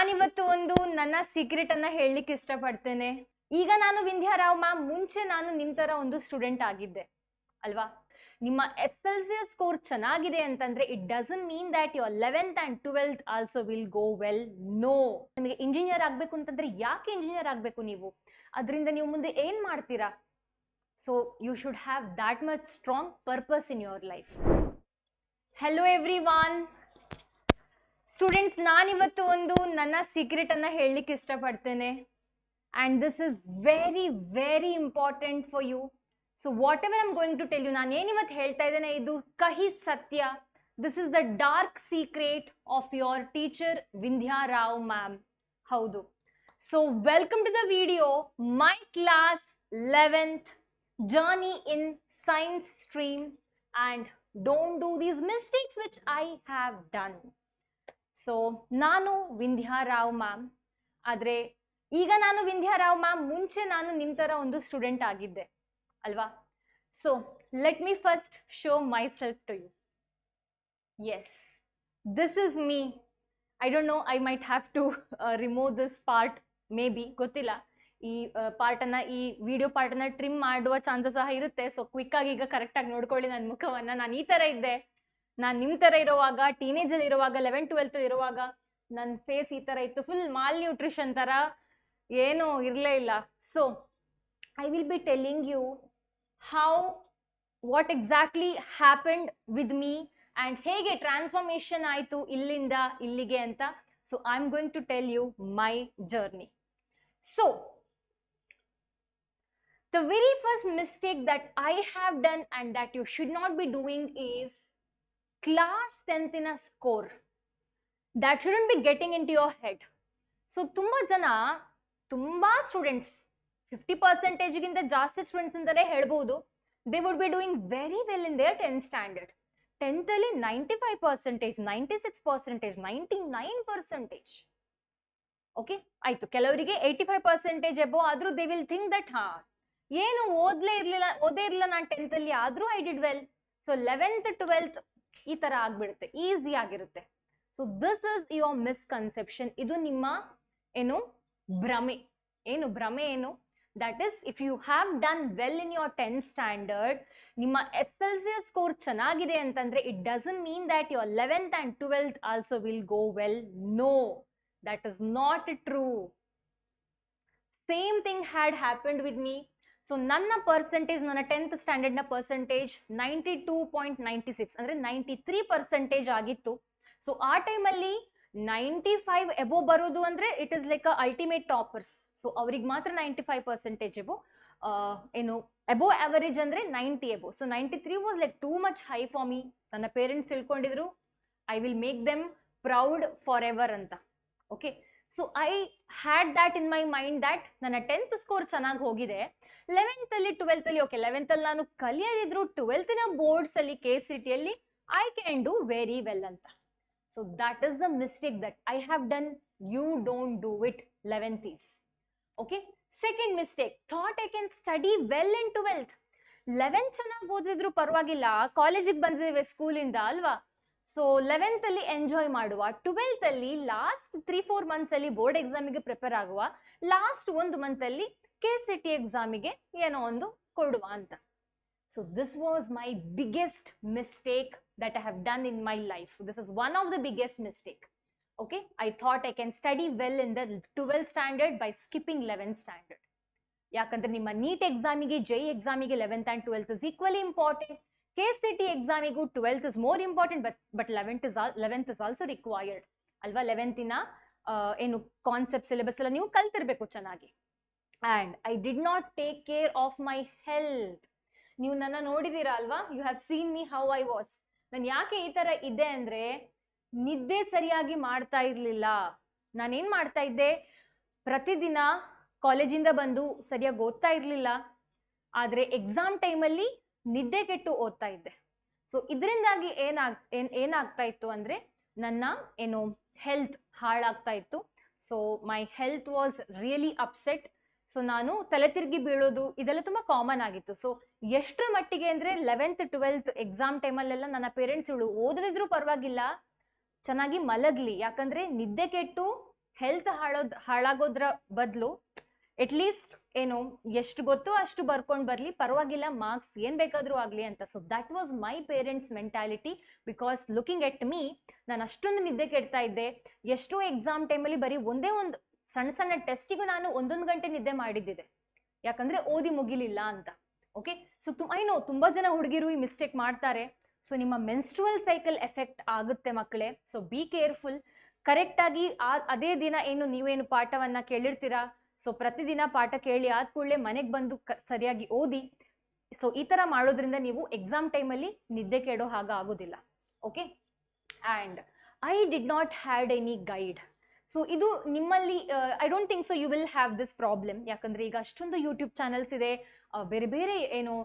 ನಾನಿವತ್ತು ಒಂದು ನನ್ನ ಸೀಕ್ರೆಟ್ ಅನ್ನ ಹೇಳಲಿಕ್ಕೆ ಇಷ್ಟಪಡ್ತೇನೆ. ಈಗ ನಾನು ವಿಂಧ್ಯಾ ರಾವ್ ಮ್ಯಾಮ್, ಮುಂಚೆ ನಾನು ನಿಮ್ ತರ ಒಂದು ಸ್ಟೂಡೆಂಟ್ ಆಗಿದ್ದೆ ಅಲ್ವಾ. ನಿಮ್ಮ SLC ಸ್ಕೋರ್ ಚೆನ್ನಾಗಿದೆ ಅಂತಂದ್ರೆ it doesn't mean that your 11th and 12th also will go well. No. ನಿಮಗೆ ಇಂಜಿನಿಯರ್ ಆಗ್ಬೇಕು ಅಂತಂದ್ರೆ ಯಾಕೆ ಇಂಜಿನಿಯರ್ ಆಗ್ಬೇಕು ನೀವು? ಅದರಿಂದ ನೀವು ಮುಂದೆ ಏನ್ ಮಾಡ್ತೀರಾ? So you should have that much strong purpose in your life. Hello everyone students, ನಾನಿವತ್ತು ಒಂದು ನನ್ನ ಸೀಕ್ರೆಟ್ ಅನ್ನ ಹೇಳಲಿಕ್ಕೆ ಇಷ್ಟಪಡ್ತೇನೆ. And this is very, very important for you. So whatever I'm going to tell you, ನಾನು ಏನಿವತ್ತು ಹೇಳ್ತಾ ಇದ್ದೇನೆ ಇದು ಕಹಿ ಸತ್ಯ. This is the dark secret of your teacher Vindhya Rao ma'am. ಹೌದು. So welcome to the video, my class 11th journey in science stream, and don't do these mistakes which I have done. So ನಾನು Vindhya Rao ma'am, ಆದರೆ ಈಗ ನಾನು Vindhya Rao ma'am, ಮುಂಚೆ ನಾನು ನಿಮ್ಮ ಥರ ಒಂದು ಸ್ಟೂಡೆಂಟ್ ಆಗಿದ್ದೆ ಅಲ್ವಾ. So let me first show myself to you. Yes, this is me. I don't know, I might have to remove this part, maybe, ಗೊತ್ತಿಲ್ಲ. ಈ ಪಾರ್ಟನ್ನು, ಈ ವಿಡಿಯೋ ಪಾರ್ಟನ್ನು ಟ್ರಿಮ್ ಮಾಡುವ ಚಾನ್ಸಸ್ ಸಹ ಇರುತ್ತೆ. ಸೊ ಕ್ವಿಕ್ಕಾಗಿ ಈಗ ಕರೆಕ್ಟಾಗಿ ನೋಡ್ಕೊಳ್ಳಿ ನನ್ನ ಮುಖವನ್ನು. ನಾನು ಈ ಥರ ಇದ್ದೆ. ನಾನು ನಿಮ್ಮ ಥರ ಇರುವಾಗ, ಟೀನೇಜಲ್ಲಿ ಇರುವಾಗ, 11th 12th ಇರುವಾಗ ನನ್ನ ಫೇಸ್ ಈ ಥರ ಇತ್ತು, ಫುಲ್ ಮಾಲ್ ನ್ಯೂಟ್ರಿಷನ್ ಥರ, ಏನೂ ಇರಲೇ ಇಲ್ಲ. So I will be telling you how what exactly happened with me and ಹೇಗೆ ಟ್ರಾನ್ಸ್ಫಾರ್ಮೇಷನ್ ಆಯಿತು ಇಲ್ಲಿಂದ ಇಲ್ಲಿಗೆ ಅಂತ. So I am going to tell you my journey. So the very first mistake that I have done and that you should not be doing is class 10th in a score. That shouldn't be getting into your head. So ತುಂಬಾ ಜನ, ತುಂಬಾ students, 50% ಗಿಂತ ಜಾಸ್ತಿ students ಅಂತಲೇ ಹೇಳ್ಬೋದು, they would be doing very well in their 10th standard. 10th ಅಲ್ಲಿ 95%, 96%, 99%. Okay, ಆಯ್ತು. ಕೆಲವರಿಗೆ 85% ಎಬೋ ಆದ್ರೂ they will think that ಏನು ಓದೇ ಇರಲಿಲ್ಲ ನಾನು 10th ಅಲ್ಲಿ, ಆದ್ರೂ I did well. So 11th 12th ಈ ತರ ಆಗ್ಬಿಡುತ್ತೆ, ಈಸಿ ಆಗಿರುತ್ತೆ. So this is your misconception. ಇದು ನಿಮ್ಮ ಏನು ಭ್ರಮೆ. ಏನು that is, if you have done well in your 10th standard, ನಿಮ್ಮ SLC ಸ್ಕೋರ್ ಚೆನ್ನಾಗಿದೆ ಅಂತಂದ್ರೆ it doesn't mean that your 11th and 12th also will go well. No, that is not true. Same thing had happened with me. So ನನ್ನ percentage, ನನ್ನ 10th ಸ್ಟ್ಯಾಂಡರ್ಡ್ನ percentage 92.96 ಅಂದರೆ 93% ಆಗಿತ್ತು. So ಆ ಟೈಮಲ್ಲಿ 95 above ಬರೋದು ಅಂದರೆ it is like a ultimate toppers. So ಅವ್ರಿಗೆ ಮಾತ್ರ 95% ಎಬೋ, ಏನು ಎಬೋ ಅವರೇಜ್ ಅಂದರೆ 90 above. So 93 was like too much high for me. ನನ್ನ ಪೇರೆಂಟ್ಸ್ ತಿಳ್ಕೊಂಡಿದ್ರು I will make them proud for ever ಅಂತ. Okay, so I had that in my mind that ನನ್ನ 10th score ಚೆನ್ನಾಗಿ ಹೋಗಿದೆ, 11th ಅಲ್ಲಿ 12th ಅಲ್ಲಿ, okay 11th ಅಲ್ಲಿ ನಾನು ಕಲಿಯದಿದ್ರು 12th ಬೋರ್ಡ್ಸ್ ಅಲ್ಲಿ KCT ಅಲ್ಲಿ I can do very well ಅಂತ. So that is the mistake that I have done. You don't do it 11th. Okay, second mistake, thought I can study well in 12th. 11th ಚೆನ್ನಾಗಿ ಓದಿದ್ರು ಪರವಾಗಿಲ್ಲ, ಕಾಲೇಜಿಗೆ ಬಂದಿದ್ದೇವೆ ಸ್ಕೂಲಿಂದ ಅಲ್ವಾ. So 11th ಅಲ್ಲಿ enjoy ಮಾಡುವ, 12th ಅಲ್ಲಿ ಲಾಸ್ಟ್ 3-4 ಮಂತ್ಸ್ ಅಲ್ಲಿ ಬೋರ್ಡ್ ಎಕ್ಸಾಮಿಗೆ ಪ್ರಿಪೇರ್ ಆಗುವ, ಲಾಸ್ಟ್ 1 ಮಂತ್ ಅಲ್ಲಿ KCT ಎಕ್ಸಾಮಿಗೆ ಏನೋ ಒಂದು ಕೊಡುವ ಅಂತ. So this was my biggest mistake that I have done in my life. This is one of the biggest mistake. Okay, I thought I can study well in the 12th standard by skipping 11th standard. ಯಾಕಂದ್ರೆ ನಿಮ್ಮ NEET ಎಕ್ಸಾಮಿಗೆ, JEE ಎಕ್ಸಾಮಿಗೆ 11th and 12th is equally important. KCT ಎಕ್ಸಾಮಿಗೂ 12th is more important, but 11th is also required ಅಲ್ವಾ. 11th ಏನು concept, syllabus ಎಲ್ಲ ನೀವು ಕಲ್ತಿರ್ಬೇಕು ಚೆನ್ನಾಗಿ. And I did not take care of my health. ನೀವು ನನ್ನ ನೋಡಿದೀರಾ ಅಲ್ವಾ, you have seen me how I was. ನಾನು ಯಾಕೆ ಈ ತರ ಇದ್ದೆ ಅಂದ್ರೆ, ನಿದ್ದೆ ಸರಿಯಾಗಿ ಮಾಡ್ತಾ ಇರ್ಲಿಲ್ಲ. ನಾನೇನ್ ಮಾಡ್ತಾ ಇದ್ದೆ, ಪ್ರತಿದಿನ ಕಾಲೇಜಿಂದ ಬಂದು ಸರಿಯಾಗಿ ಓದ್ತಾ ಇರ್ಲಿಲ್ಲ, ಆದ್ರೆ ಎಕ್ಸಾಮ್ ಟೈಮಲ್ಲಿ ನಿದ್ದೆ ಕೆಟ್ಟು ಓದ್ತಾ ಇದ್ದೆ. ಸೊ ಇದರಿಂದಾಗಿ ಏನಾಗ್ತಾ ಇತ್ತು ಅಂದ್ರೆ, ನನ್ನ ಏನು ಹೆಲ್ತ್ ಹಾಳಾಗ್ತಾ ಇತ್ತು. So my health was really upset. So ನಾನು ತಲೆ ತಿರುಗಿ ಬೀಳೋದು ಇದೆಲ್ಲ ತುಂಬಾ ಕಾಮನ್ ಆಗಿತ್ತು. ಸೊ ಎಷ್ಟರ ಮಟ್ಟಿಗೆ ಅಂದ್ರೆ 11th 12th ಎಕ್ಸಾಮ್ ಟೈಮಲ್ಲೆಲ್ಲ ನನ್ನ ಪೇರೆಂಟ್ಸ್ ಓದದಿದ್ರು ಪರವಾಗಿಲ್ಲ, ಚೆನ್ನಾಗಿ ಮಲಗ್ಲಿ, ಯಾಕಂದ್ರೆ ನಿದ್ದೆ ಕೆಟ್ಟು ಹೆಲ್ತ್ ಹಾಳಾಗೋದ್ರ ಬದಲು ಅಟ್ಲೀಸ್ಟ್ ಏನು ಎಷ್ಟು ಗೊತ್ತೋ ಅಷ್ಟು ಬರ್ಕೊಂಡು ಬರ್ಲಿ, ಪರವಾಗಿಲ್ಲ, ಮಾರ್ಕ್ಸ್ ಏನ್ ಬೇಕಾದ್ರೂ ಆಗ್ಲಿ ಅಂತ. So that was my parents mentality. Because looking at me, ನಾನು ಅಷ್ಟೊಂದು ನಿದ್ದೆ ಕೆಡ್ತಾ ಇದ್ದೆ. ಎಷ್ಟೋ ಎಕ್ಸಾಮ್ ಟೈಮಲ್ಲಿ ಬರೀ ಒಂದೇ ಒಂದು ಸಣ್ಣ ಸಣ್ಣ ಟೆಸ್ಟಿಗೂ ನಾನು 1 ಗಂಟೆ ನಿದ್ದೆ ಮಾಡಿದ್ದಿದೆ, ಯಾಕಂದ್ರೆ ಓದಿ ಮುಗಿಲಿಲ್ಲ ಅಂತ. ಓಕೆ, ಸೊ ಐ ನೋ ತುಂಬಾ ಜನ ಹುಡುಗಿರು ಈ ಮಿಸ್ಟೇಕ್ ಮಾಡ್ತಾರೆ. ಸೊ ನಿಮ್ಮ ಮೆನ್ಸ್ಟ್ರುವಲ್ ಸೈಕಲ್ ಎಫೆಕ್ಟ್ ಆಗುತ್ತೆ ಮಕ್ಕಳೇ. So be careful. ಕರೆಕ್ಟ್ ಆಗಿ ಅದೇ ದಿನ ಏನು ನೀವೇನು ಪಾಠವನ್ನ ಕೇಳಿರ್ತೀರಾ, ಸೊ ಪ್ರತಿದಿನ ಪಾಠ ಕೇಳಿ ಆದ ಕೂಡಲೇ ಮನೆಗೆ ಬಂದು ಸರಿಯಾಗಿ ಓದಿ. ಸೊ ಈ ತರ ಮಾಡೋದ್ರಿಂದ ನೀವು ಎಕ್ಸಾಮ್ ಟೈಮಲ್ಲಿ ನಿದ್ದೆ ಕೆಡೋ ಹಾಗೆ ಆಗೋದಿಲ್ಲ. Okay, and I did not had any guide. So ಇದು ನಿಮ್ಮಲ್ಲಿ I don't think so you will have this problem. ಯಾಕಂದ್ರೆ ಈಗ ಅಷ್ಟೊಂದು ಯೂಟ್ಯೂಬ್ ಚಾನಲ್ಸ್ ಇದೆ, ಬೇರೆ ಬೇರೆ ಏನು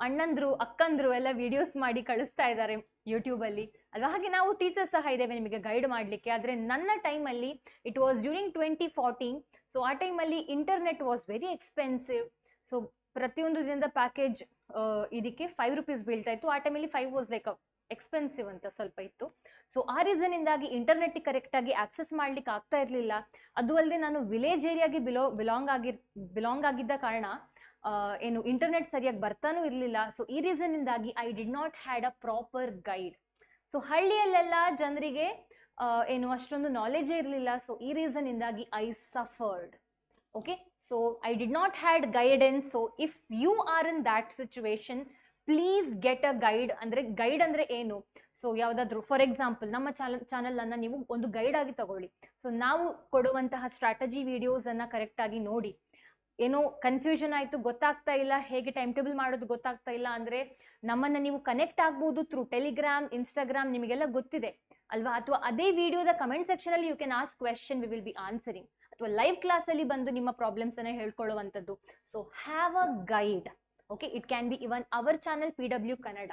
ಅಣ್ಣಂದ್ರು ಅಕ್ಕಂದ್ರು ಎಲ್ಲ ವಿಡಿಯೋಸ್ ಮಾಡಿ ಕಳಿಸ್ತಾ ಇದ್ದಾರೆ ಯೂಟ್ಯೂಬಲ್ಲಿ ಅಲ್ವಾ. ಹಾಗೆ ನಾವು ಟೀಚರ್ಸ್ ಸಹ ಇದ್ದೇವೆ ನಿಮಗೆ ಗೈಡ್ ಮಾಡಲಿಕ್ಕೆ. ಆದರೆ ನನ್ನ ಟೈಮಲ್ಲಿ ಇಟ್ ವಾಸ್ ಡ್ಯೂರಿಂಗ್ 2014. ಸೊ ಆ ಟೈಮಲ್ಲಿ internet was very expensive. So ಪ್ರತಿಯೊಂದು ದಿನದ ಪ್ಯಾಕೇಜ್ ಇದಕ್ಕೆ 5 ರೂಪೀಸ್ ಬೀಳ್ತಾ ಇತ್ತು. ಆ ಟೈಮಲ್ಲಿ 5 ವಾಸ್ ಲೈಕ್ ಎಕ್ಸ್ಪೆನ್ಸಿವ್ ಅಂತ ಸ್ವಲ್ಪ ಇತ್ತು. ಸೊ ಆ ರೀಸನ್ ಇಂದಾಗಿ ಇಂಟರ್ನೆಟ್ ಕರೆಕ್ಟ್ ಆಗಿ ಆಕ್ಸೆಸ್ ಮಾಡ್ಲಿಕ್ಕೆ ಆಗ್ತಾ ಇರಲಿಲ್ಲ. ಅದು ಅಲ್ಲದೆ ನಾನು ವಿಲೇಜ್ ಏರಿಯಾಗೆ ಬಿಲಾಂಗ್ ಆಗಿದ್ದ ಕಾರಣ ಏನು ಇಂಟರ್ನೆಟ್ ಸರಿಯಾಗಿ ಬರ್ತಾನೂ ಇರಲಿಲ್ಲ. ಸೊ ಈ ರೀಸನ್ ಇಂದಾಗಿ I did not had a proper guide. So ಹಳ್ಳಿಯಲ್ಲೆಲ್ಲ ಜನರಿಗೆ ಏನು ಅಷ್ಟೊಂದು ನಾಲೆಜೇ ಇರಲಿಲ್ಲ. ಸೊ ಈ ರೀಸನ್ ಇಂದಾಗಿ I suffered. Okay, so I did not had guidance. So if you are in that situation, please get a guide. ಅಂದ್ರೆ ಗೈಡ್ ಅಂದ್ರೆ ಏನು? ಸೊ ಯಾವ್ದಾದ್ರು ಫಾರ್ ಎಕ್ಸಾಂಪಲ್ ನಮ್ಮ ಚಾನಲ್ ಅನ್ನ ನೀವು ಒಂದು ಗೈಡ್ ಆಗಿ ತಗೊಳ್ಳಿ. ಸೊ ನಾವು ಕೊಡುವಂತಹ ಸ್ಟ್ರಾಟಜಿ ವಿಡಿಯೋಸ್ ಅನ್ನ ಕರೆಕ್ಟ್ ಆಗಿ ನೋಡಿ. ಏನೋ ಕನ್ಫ್ಯೂಷನ್ ಆಯ್ತು, ಗೊತ್ತಾಗ್ತಾ ಇಲ್ಲ, ಹೇಗೆ ಟೈಮ್ ಟೇಬಲ್ ಮಾಡೋದು ಗೊತ್ತಾಗ್ತಾ ಇಲ್ಲ ಅಂದ್ರೆ ನಮ್ಮನ್ನ ನೀವು ಕನೆಕ್ಟ್ ಆಗ್ಬೋದು ಥ್ರೂ ಟೆಲಿಗ್ರಾಮ್, ಇನ್ಸ್ಟಾಗ್ರಾಮ್, ನಿಮಗೆಲ್ಲ ಗೊತ್ತಿದೆ ಅಲ್ವಾ. ಅಥವಾ ಅದೇ ವಿಡಿಯೋದ ಕಮೆಂಟ್ ಸೆಕ್ಷನ್ ಅಲ್ಲಿ you can ask question, we will be answering. ಅಥವಾ ಲೈವ್ ಕ್ಲಾಸ್ ಅಲ್ಲಿ ಬಂದು ನಿಮ್ಮ ಪ್ರಾಬ್ಲಮ್ಸ್ ಅನ್ನ ಹೇಳ್ಕೊಳ್ಳುವಂಥದ್ದು. So have a guide. Okay, it can be even our channel PW Kannada.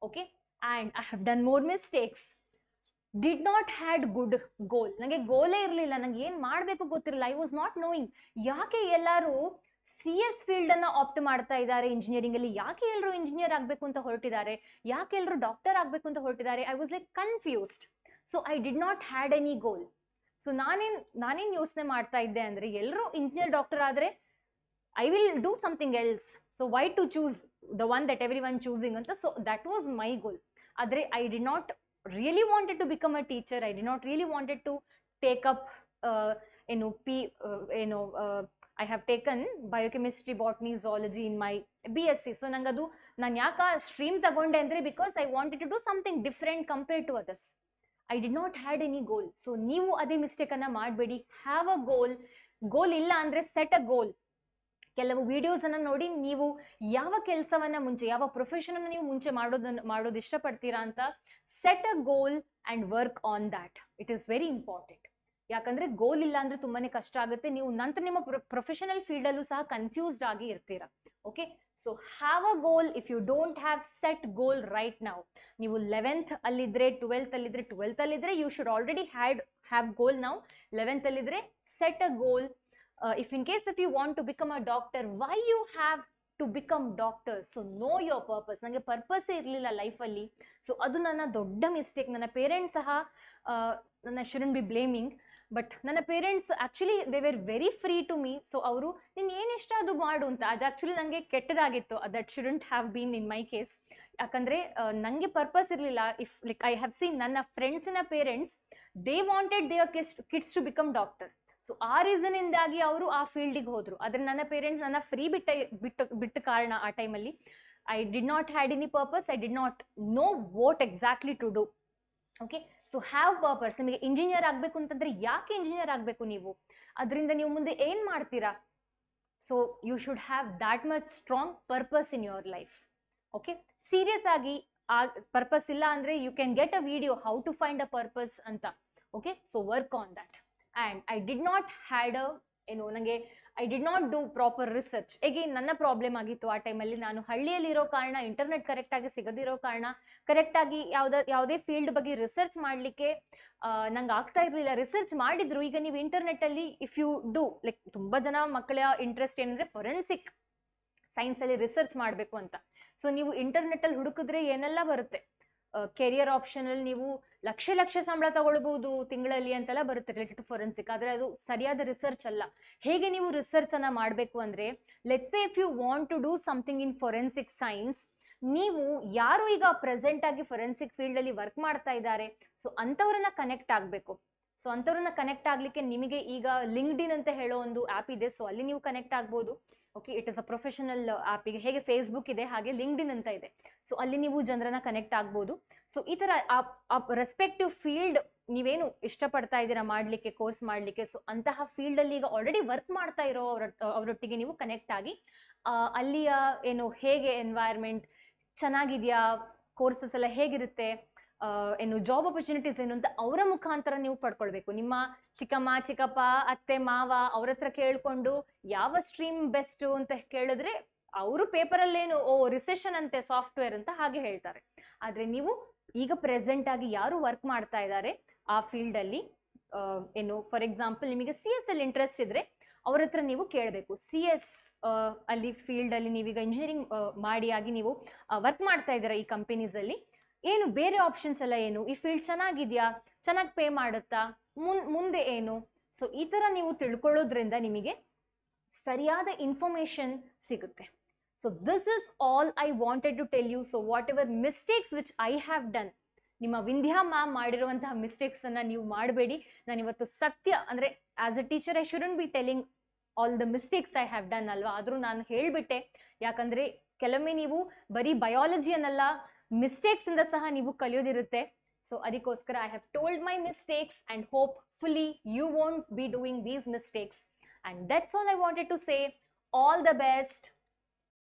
Okay, and I have done more mistakes. Did not had good goal. ನನಗೆ ಗೋಲೇ ಇರಲಿಲ್ಲ, ನಂಗೆ ಏನ್ ಮಾಡಬೇಕು ಗೊತ್ತಿರಲಿಲ್ಲ. I was not knowing. ಯಾಕೆ ಎಲ್ಲರೂ CS ಫೀಲ್ಡ್ ಅನ್ನ ಆಪ್ಟ್ ಮಾಡ್ತಾ ಇದ್ದಾರೆ ಇಂಜಿನಿಯರಿಂಗ್ ಅಲ್ಲಿ, ಯಾಕೆ ಎಲ್ಲರೂ ಇಂಜಿನಿಯರ್ ಆಗ್ಬೇಕು ಅಂತ ಹೊರಟಿದ್ದಾರೆ, ಯಾಕೆ ಎಲ್ಲರೂ ಡಾಕ್ಟರ್ ಆಗ್ಬೇಕು ಅಂತ ಹೊರಟಿದ್ದಾರೆ. I was like confused. So I did not had any goal. So ನಾನೇನ್ ಯೋಚನೆ ಮಾಡ್ತಾ ಇದ್ದೆ ಅಂದ್ರೆ, ಎಲ್ಲರೂ ಇಂಜಿನಿಯರ್ ಡಾಕ್ಟರ್ ಆದ್ರೆ I will do something else. So why to choose the one that every one choosing ಅಂತ. So that was my goal. ಆದ್ರೆ I did not really wanted to become a teacher. I did not really wanted to take up I have taken biochemistry, botany, zoology in my BSc. So nangadu nan yaka stream tagonde andre because I wanted to do something different compared to others. I did not had any goal. So ನೀವು ಅದೇ mistake ಅನ್ನ ಮಾಡಬೇಡಿ. Have a ಗೋಲ್. ಗೋಲ್ ಇಲ್ಲ ಅಂದ್ರೆ set a ಗೋಲ್. ಕೆಲವು videos ಅನ್ನ ನೋಡಿ ನೀವು ಯಾವ ಕೆಲಸವನ್ನ ಮುಂಚೆ, ಯಾವ ಪ್ರೊಫೆಷನ್ ಅನ್ನ ನೀವು ಮುಂಚೆ ಮಾಡೋದು ಇಷ್ಟಪಡ್ತೀರಾ ಅಂತ set a goal and work on that. It is very important. ಯಾಕಂದ್ರೆ ಗೋಲ್ ಇಲ್ಲ ಅಂದ್ರೆ ತುಂಬಾನೇ ಕಷ್ಟ ಆಗುತ್ತೆ. ನೀವು ನಂತರ ನಿಮ್ಮ ಪ್ರೊಫೆಷನಲ್ ಫೀಲ್ಡ್ ಅಲ್ಲೂ ಸಹ ಕನ್ಫ್ಯೂಸ್ಡ್ ಆಗಿ ಇರ್ತೀರಾ. Okay, so have a goal. If you don't have set goal right now, ನೀವು 11th ಅಲ್ಲಿದ್ರೆ 12th ಅಲ್ಲಿದ್ರೆ you should already have goal now. 11th ಅಲ್ಲಿದ್ರೆ set a goal. If in case if you want to become a doctor, why you have to become doctor? So know your purpose. ನನಗೆ purpose ಇರಲಿಲ್ಲ ಲೈಫಲ್ಲಿ. So ಅದು ನನ್ನ ದೊಡ್ಡ mistake. ನನ್ನ parents ಸಹ ನನ್ನ ಶುಡಂಟ್ ಬಿ ಬ್ಲೇಮಿಂಗ್, ಬಟ್ ನನ್ನ parents actually they were very free to me. So ಅವರು ನೀನು ಏನಿಷ್ಟ ಅದು ಮಾಡು ಅಂತ. ಅದು ಆಕ್ಚುಲಿ ನನಗೆ ಕೆಟ್ಟದಾಗಿತ್ತು. That shouldn't have been in my case. ಯಾಕಂದ್ರೆ ನನಗೆ ಪರ್ಪಸ್ ಇರಲಿಲ್ಲ. If like I have seen ನನ್ನ ಫ್ರೆಂಡ್ಸಿನ parents, they wanted their kids to become doctor. So ಆ ರೀಸನ್ ಇಂದಾಗಿ ಅವರು ಆ ಫೀಲ್ಡಿಗೆ ಹೋದ್ರು. ಆದ್ರೆ ನನ್ನ ಪೇರೆಂಟ್ಸ್ ನನ್ನ ಫ್ರೀ ಬಿಟ್ಟ ಕಾರಣ ಆ ಟೈಮಲ್ಲಿ I did not had any purpose. I did not know what exactly to do. Okay, so have purpose. ನಿಮಗೆ ಇಂಜಿನಿಯರ್ ಆಗ್ಬೇಕು ಅಂತಂದ್ರೆ ಯಾಕೆ ಇಂಜಿನಿಯರ್ ಆಗ್ಬೇಕು ನೀವು? ಅದರಿಂದ ನೀವು ಮುಂದೆ ಏನ್ ಮಾಡ್ತೀರಾ? So you should have that much strong purpose in your life. Okay, serious ಆಗಿ ಆ ಪರ್ಪಸ್ ಇಲ್ಲ ಅಂದ್ರೆ you can get a video how to find a purpose ಅಂತ. Okay, so work on that. And I did not had ನನಗೆ I did not do proper research. ಹೇಗೆ ನನ್ನ problem ಆಗಿತ್ತು ಆ ಟೈಮಲ್ಲಿ. ನಾನು ಹಳ್ಳಿಯಲ್ಲಿ ಇರೋ ಕಾರಣ, ಇಂಟರ್ನೆಟ್ ಕರೆಕ್ಟ್ ಆಗಿ ಸಿಗದಿರೋ ಕಾರಣ, ಕರೆಕ್ಟ್ ಆಗಿ ಯಾವುದೇ ಫೀಲ್ಡ್ ಬಗ್ಗೆ ರಿಸರ್ಚ್ ಮಾಡ್ಲಿಕ್ಕೆ ನಂಗೆ ಆಗ್ತಾ ಇರಲಿಲ್ಲ. ರಿಸರ್ಚ್ ಮಾಡಿದ್ರು. ಈಗ ನೀವು ಇಂಟರ್ನೆಟ್ ಅಲ್ಲಿ ಇಫ್ ಯು ಡೂ ಲೈಕ್, ತುಂಬಾ ಜನ ಮಕ್ಕಳ ಇಂಟ್ರೆಸ್ಟ್ ಏನಂದ್ರೆ ಫೊರೆನ್ಸಿಕ್ ಸೈನ್ಸ್ ಅಲ್ಲಿ ರಿಸರ್ಚ್ ಮಾಡಬೇಕು ಅಂತ. ಸೊ ನೀವು ಇಂಟರ್ನೆಟ್ ಅಲ್ಲಿ ಹುಡುಕಿದ್ರೆ ಏನೆಲ್ಲ ಬರುತ್ತೆ. ಕೆರಿಯರ್ ಆಪ್ಷನ್ ಅಲ್ಲಿ ನೀವು ಲಕ್ಷ ಸಂಬಳ ತಗೊಳ್ಬಹುದು ತಿಂಗಳಲ್ಲಿ ಅಂತೆಲ್ಲ ಬರುತ್ತೆ ರಿಲೇಟೆಡ್ ಟು ಫೊರೆನ್ಸಿಕ್. ಆದ್ರೆ ಅದು ಸರಿಯಾದ ರಿಸರ್ಚ್ ಅಲ್ಲ. ಹೇಗೆ ನೀವು ರಿಸರ್ಚ್ ಅನ್ನ ಮಾಡಬೇಕು ಅಂದ್ರೆ, let's say if you want to do something in forensic science, ನೀವು ಯಾರು ಈಗ ಪ್ರೆಸೆಂಟ್ ಆಗಿ ಫೊರೆನ್ಸಿಕ್ ಫೀಲ್ಡ್ ಅಲ್ಲಿ ವರ್ಕ್ ಮಾಡ್ತಾ ಇದ್ದಾರೆ, ಸೊ ಅಂತವ್ರನ್ನ ಕನೆಕ್ಟ್ ಆಗ್ಬೇಕು. ಸೊ ಅಂತವ್ರನ್ನ ಕನೆಕ್ಟ್ ಆಗ್ಲಿಕ್ಕೆ ನಿಮಗೆ ಈಗ ಲಿಂಕ್ಡ್ಇನ್ ಅಂತ ಹೇಳೋ ಒಂದು ಆಪ್ ಇದೆ, ಸೊ ಅಲ್ಲಿ ನೀವು ಕನೆಕ್ಟ್ ಆಗ್ಬೋದು. Okay, it is a professional app. ಈಗ ಹೇಗೆ ಫೇಸ್ಬುಕ್ ಇದೆ ಹಾಗೆ ಲಿಂಕ್ಡ್ಇನ್ ಅಂತ ಇದೆ, ಸೊ ಅಲ್ಲಿ ನೀವು ಜನರನ್ನ ಕನೆಕ್ಟ್ ಆಗ್ಬೋದು. ಸೊ ಈ ತರ ರೆಸ್ಪೆಕ್ಟಿವ್ ಫೀಲ್ಡ್ ನೀವೇನು ಇಷ್ಟಪಡ್ತಾ ಇದ್ದೀರಾ ಮಾಡ್ಲಿಕ್ಕೆ, ಕೋರ್ಸ್ ಮಾಡ್ಲಿಕ್ಕೆ, ಸೊ ಅಂತಹ ಫೀಲ್ಡ್ ಅಲ್ಲಿ ಈಗ ಆಲ್ರೆಡಿ ವರ್ಕ್ ಮಾಡ್ತಾ ಇರೋ ಅವರೊಟ್ಟಿಗೆ ನೀವು ಕನೆಕ್ಟ್ ಆಗಿ ಅಲ್ಲಿಯ ಏನು ಹೇಗೆ ಎನ್ವೈರ್ಮೆಂಟ್ ಚೆನ್ನಾಗಿದ್ಯಾ, ಕೋರ್ಸಸ್ ಎಲ್ಲ ಹೇಗಿರುತ್ತೆ, ಏನು ಜಾಬ್ ಆಪರ್ಚುನಿಟೀಸ್ ಏನು ಅಂತ ಅವರ ಮುಖಾಂತರ ನೀವು ಪಡ್ಕೊಳ್ಬೇಕು. ನಿಮ್ಮ ಚಿಕ್ಕಮ್ಮ ಚಿಕ್ಕಪ್ಪ ಅತ್ತೆ ಮಾವ ಅವ್ರ ಹತ್ರ ಕೇಳ್ಕೊಂಡು ಯಾವ ಸ್ಟ್ರೀಮ್ ಬೆಸ್ಟ್ ಅಂತ ಕೇಳಿದ್ರೆ ಅವರು ಪೇಪರಲ್ಲೇನು ರಿಸೆಷನ್ ಅಂತೆ ಸಾಫ್ಟ್ವೇರ್ ಅಂತ ಹಾಗೆ ಹೇಳ್ತಾರೆ. ಆದ್ರೆ ನೀವು ಈಗ ಪ್ರೆಸೆಂಟ್ ಆಗಿ ಯಾರು ವರ್ಕ್ ಮಾಡ್ತಾ ಇದ್ದಾರೆ ಆ ಫೀಲ್ಡ್ ಅಲ್ಲಿ, ಏನು ಫಾರ್ ಎಕ್ಸಾಂಪಲ್ ನಿಮಗೆ CS ಅಲ್ಲಿ ಇಂಟ್ರೆಸ್ಟ್ ಇದ್ರೆ ಅವ್ರ ಹತ್ರ ನೀವು ಕೇಳಬೇಕು. CS ಅಲ್ಲಿ ಫೀಲ್ಡ್ ಅಲ್ಲಿ ನೀವೀಗ ಇಂಜಿನಿಯರಿಂಗ್ ಮಾಡಿ ಆಗಿ ನೀವು ವರ್ಕ್ ಮಾಡ್ತಾ ಇದ್ದೀರಾ ಈ ಕಂಪನೀಸ್ ಅಲ್ಲಿ, ಏನು ಬೇರೆ ಆಪ್ಷನ್ಸ್ ಎಲ್ಲ ಏನು, ಈ ಫೀಲ್ಡ್ ಚೆನ್ನಾಗಿದ್ಯಾ, ಚೆನ್ನಾಗಿ ಪೇ ಮಾಡುತ್ತಾ, ಮುಂದೆ ಏನು. ಸೊ ಈ ತರ ನೀವು ತಿಳ್ಕೊಳ್ಳೋದ್ರಿಂದ ನಿಮಗೆ ಸರಿಯಾದ ಇನ್ಫಾರ್ಮೇಶನ್ ಸಿಗುತ್ತೆ. So this is all I wanted to tell you. So whatever mistakes which I have done, ನಿಮ್ಮ ವಿಂಧ್ಯಾ ಮ್ಯಾಮ್ ಮಾಡಿರುವಂತಹ ಮಿಸ್ಟೇಕ್ಸ್ ಅನ್ನ ನೀವು ಮಾಡಬೇಡಿ. ನಾನು ಇವತ್ತು ಸತ್ಯ ಅಂದ್ರೆ as a teacher I shouldn't be telling all the mistakes I have done ಅಲ್ವಾ, ಆದ್ರೂ ನಾನು ಹೇಳ್ಬಿಟ್ಟೆ. ಯಾಕಂದ್ರೆ ಕೆಲವೊಮ್ಮೆ ನೀವು ಬರೀ ಬಯಾಲಜಿಯನ್ನೆಲ್ಲ ಮಿಸ್ಟೇಕ್ಸ್ ಇಂದ ಸಹ ನೀವು ಕಲಿಯೋದಿರುತ್ತೆ. ಸೊ ಅದಕ್ಕೋಸ್ಕರ I have told my mistakes and hopefully you won't be doing these mistakes. And that's all I wanted to say. All the best.